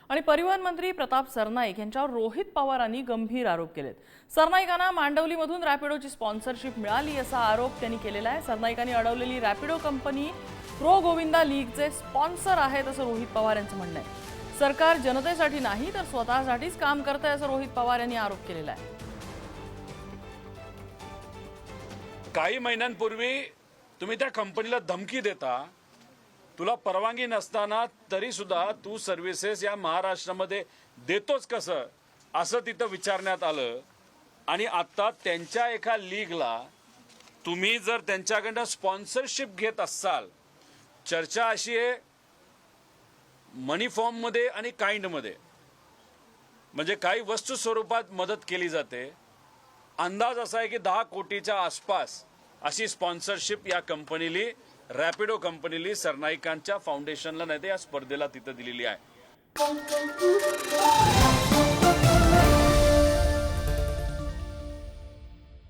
आणि परिवहन मंत्री प्रताप सरनाईक यांच्यावर रोहित पवारांनी गंभीर आरोप केलेत। सरनाईकांना मांडवलीमधून रॅपिडोची स्पॉन्सरशिप मिळाली असा आरोप त्यांनी केलेला आहे। सरनाईकांनी अडवलेली रॅपिडो कंपनी प्रो गोविंदा लीगचे स्पॉन्सर आहेत असं रोहित पवार यांचं म्हणणं आहे। सरकार जनतेसाठी नाही तर स्वतःसाठीच काम करतंय असं रोहित पवार यांनी आरोप केलेला आहे। काही महिन्यांपूर्वी तुम्ही त्या कंपनीला धमकी देता, तुला परवानगी नसताना तरी सुद्धा तू सर्व्हिसेस या महाराष्ट्रामध्ये देतोच कसं असं तिथं विचारण्यात आलं। आणि आता त्यांच्या एका लीगला तुम्ही जर त्यांच्याकडनं स्पॉन्सरशिप घेत असाल, चर्चा अशी आहे मनी फॉर्म मध्ये आणि काइंड मध्ये, म्हणजे काही वस्तू स्वरूपात मदत केली जाते। अंदाज असा आहे की 10 कोटीच्या आसपास अशी स्पॉन्सरशिप या कंपनीली, रॅपिडो कंपनीली सरनाईकांच्या फाउंडेशनला नाही तर या स्पर्धेला तिथं दिलेली आहे।